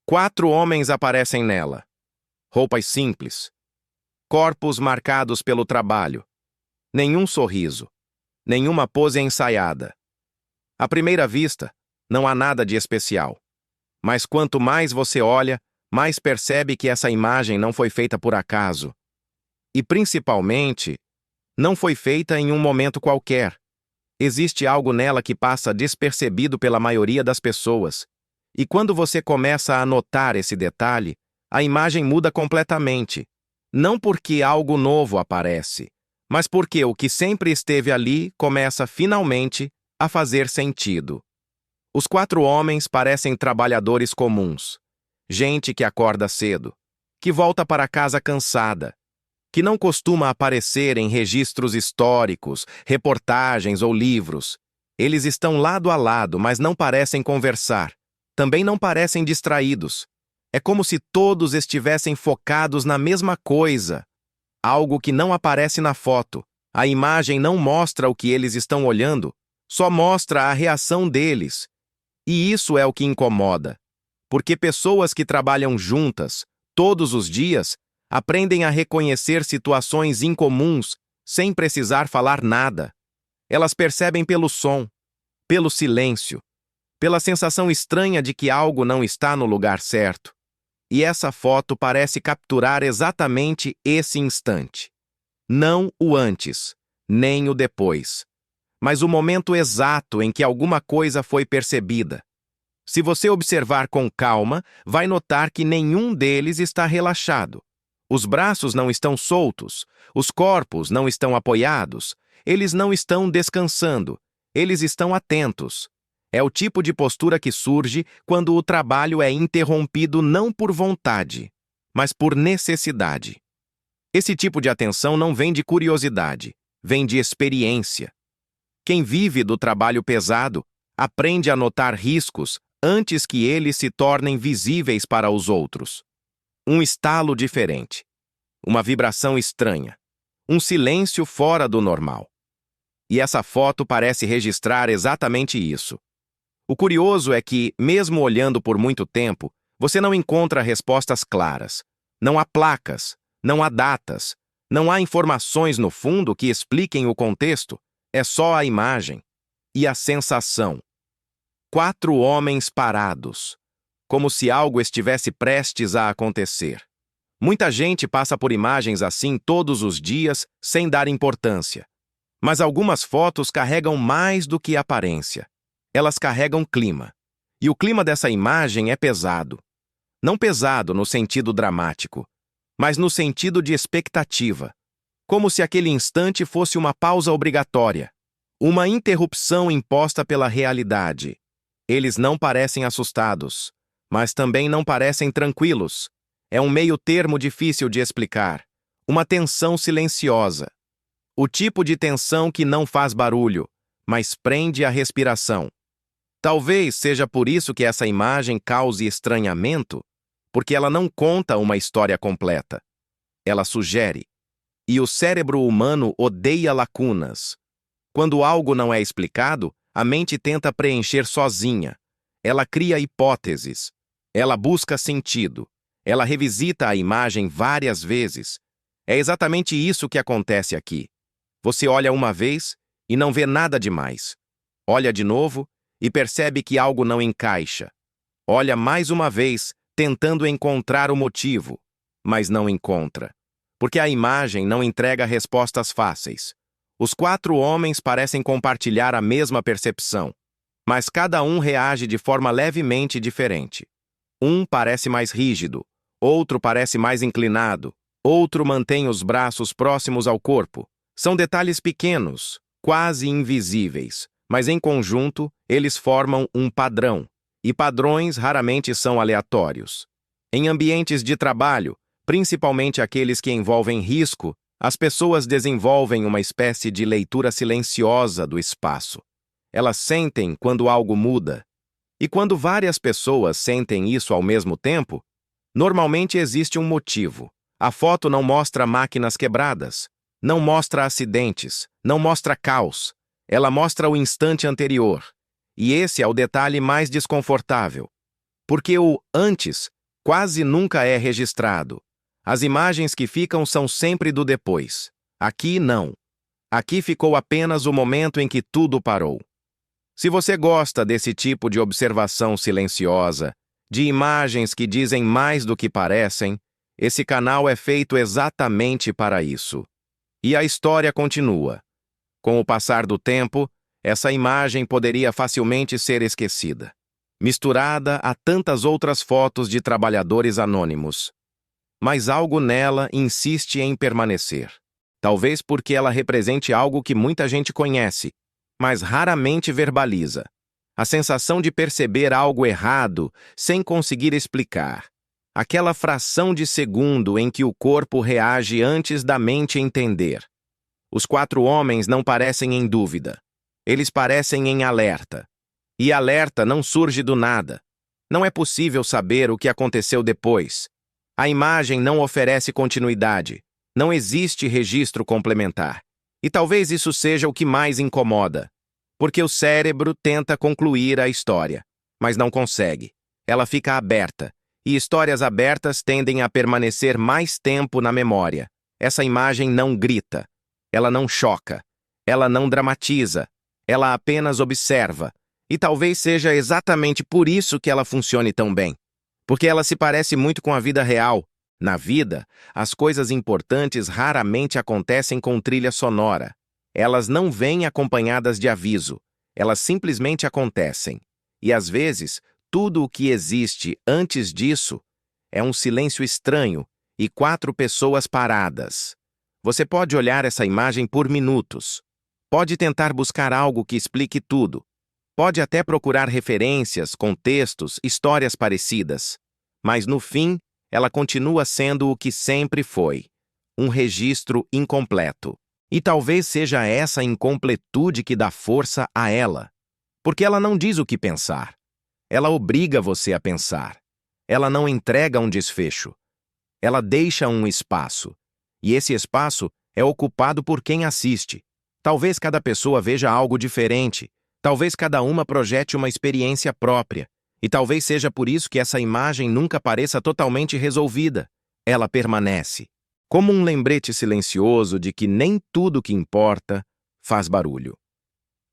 4 homens aparecem nela. Roupas simples. Corpos marcados pelo trabalho. Nenhum sorriso. Nenhuma pose ensaiada. À primeira vista, não há nada de especial. Mas quanto mais você olha, mais percebe que essa imagem não foi feita por acaso. E, principalmente, não foi feita em um momento qualquer. Existe algo nela que passa despercebido pela maioria das pessoas. E quando você começa a notar esse detalhe, a imagem muda completamente. Não porque algo novo aparece, mas porque o que sempre esteve ali começa finalmente a fazer sentido. Os 4 homens parecem trabalhadores comuns. Gente que acorda cedo, que volta para casa cansada, que não costuma aparecer em registros históricos, reportagens ou livros. Eles estão lado a lado, mas não parecem conversar. Também não parecem distraídos. É como se todos estivessem focados na mesma coisa. Algo que não aparece na foto. A imagem não mostra o que eles estão olhando, só mostra a reação deles. E isso é o que incomoda. Porque pessoas que trabalham juntas, todos os dias, aprendem a reconhecer situações incomuns sem precisar falar nada. Elas percebem pelo som, pelo silêncio, pela sensação estranha de que algo não está no lugar certo. E essa foto parece capturar exatamente esse instante. Não o antes, nem o depois, mas o momento exato em que alguma coisa foi percebida. Se você observar com calma, vai notar que nenhum deles está relaxado. Os braços não estão soltos, os corpos não estão apoiados, eles não estão descansando, eles estão atentos. É o tipo de postura que surge quando o trabalho é interrompido não por vontade, mas por necessidade. Esse tipo de atenção não vem de curiosidade, vem de experiência. Quem vive do trabalho pesado aprende a notar riscos antes que eles se tornem visíveis para os outros. Um estalo diferente, uma vibração estranha, um silêncio fora do normal. E essa foto parece registrar exatamente isso. O curioso é que, mesmo olhando por muito tempo, você não encontra respostas claras. Não há placas, não há datas, não há informações no fundo que expliquem o contexto, é só a imagem e a sensação. 4 homens parados, como se algo estivesse prestes a acontecer. Muita gente passa por imagens assim todos os dias sem dar importância. Mas algumas fotos carregam mais do que aparência. Elas carregam clima. E o clima dessa imagem é pesado. Não pesado no sentido dramático, mas no sentido de expectativa. Como se aquele instante fosse uma pausa obrigatória. Uma interrupção imposta pela realidade. Eles não parecem assustados, mas também não parecem tranquilos. É um meio termo difícil de explicar. Uma tensão silenciosa. O tipo de tensão que não faz barulho, mas prende a respiração. Talvez seja por isso que essa imagem cause estranhamento, porque ela não conta uma história completa. Ela sugere. E o cérebro humano odeia lacunas. Quando algo não é explicado, a mente tenta preencher sozinha. Ela cria hipóteses. Ela busca sentido. Ela revisita a imagem várias vezes. É exatamente isso que acontece aqui. Você olha uma vez e não vê nada demais. Olha de novo e percebe que algo não encaixa. Olha mais uma vez, tentando encontrar o motivo, mas não encontra. Porque a imagem não entrega respostas fáceis. Os 4 homens parecem compartilhar a mesma percepção, mas cada um reage de forma levemente diferente. Um parece mais rígido, outro parece mais inclinado, outro mantém os braços próximos ao corpo. São detalhes pequenos, quase invisíveis, mas em conjunto eles formam um padrão, e padrões raramente são aleatórios. Em ambientes de trabalho, principalmente aqueles que envolvem risco, as pessoas desenvolvem uma espécie de leitura silenciosa do espaço. Elas sentem quando algo muda. E quando várias pessoas sentem isso ao mesmo tempo, normalmente existe um motivo. A foto não mostra máquinas quebradas, não mostra acidentes, não mostra caos. Ela mostra o instante anterior. E esse é o detalhe mais desconfortável. Porque o antes quase nunca é registrado. As imagens que ficam são sempre do depois. Aqui, não. Aqui ficou apenas o momento em que tudo parou. Se você gosta desse tipo de observação silenciosa, de imagens que dizem mais do que parecem, esse canal é feito exatamente para isso. E a história continua. Com o passar do tempo, essa imagem poderia facilmente ser esquecida, misturada a tantas outras fotos de trabalhadores anônimos. Mas algo nela insiste em permanecer. Talvez porque ela represente algo que muita gente conhece, mas raramente verbaliza. A sensação de perceber algo errado sem conseguir explicar. Aquela fração de segundo em que o corpo reage antes da mente entender. Os 4 homens não parecem em dúvida. Eles parecem em alerta. E alerta não surge do nada. Não é possível saber o que aconteceu depois. A imagem não oferece continuidade. Não existe registro complementar. E talvez isso seja o que mais incomoda. Porque o cérebro tenta concluir a história, mas não consegue. Ela fica aberta. E histórias abertas tendem a permanecer mais tempo na memória. Essa imagem não grita. Ela não choca. Ela não dramatiza. Ela apenas observa. E talvez seja exatamente por isso que ela funcione tão bem. Porque ela se parece muito com a vida real. Na vida, as coisas importantes raramente acontecem com trilha sonora. Elas não vêm acompanhadas de aviso. Elas simplesmente acontecem. E às vezes, tudo o que existe antes disso é um silêncio estranho e 4 pessoas paradas. Você pode olhar essa imagem por minutos. Pode tentar buscar algo que explique tudo. Pode até procurar referências, contextos, histórias parecidas. Mas no fim, ela continua sendo o que sempre foi. Um registro incompleto. E talvez seja essa incompletude que dá força a ela. Porque ela não diz o que pensar. Ela obriga você a pensar. Ela não entrega um desfecho. Ela deixa um espaço. E esse espaço é ocupado por quem assiste. Talvez cada pessoa veja algo diferente. Talvez cada uma projete uma experiência própria. E talvez seja por isso que essa imagem nunca pareça totalmente resolvida. Ela permanece. Como um lembrete silencioso de que nem tudo que importa faz barulho.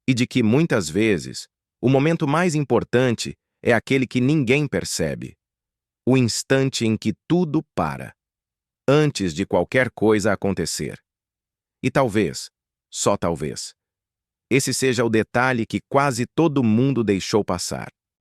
E de que, muitas vezes, o momento mais importante é aquele que ninguém percebe. O instante em que tudo para, antes de qualquer coisa acontecer. E talvez, só talvez, esse seja o detalhe que quase todo mundo deixou passar.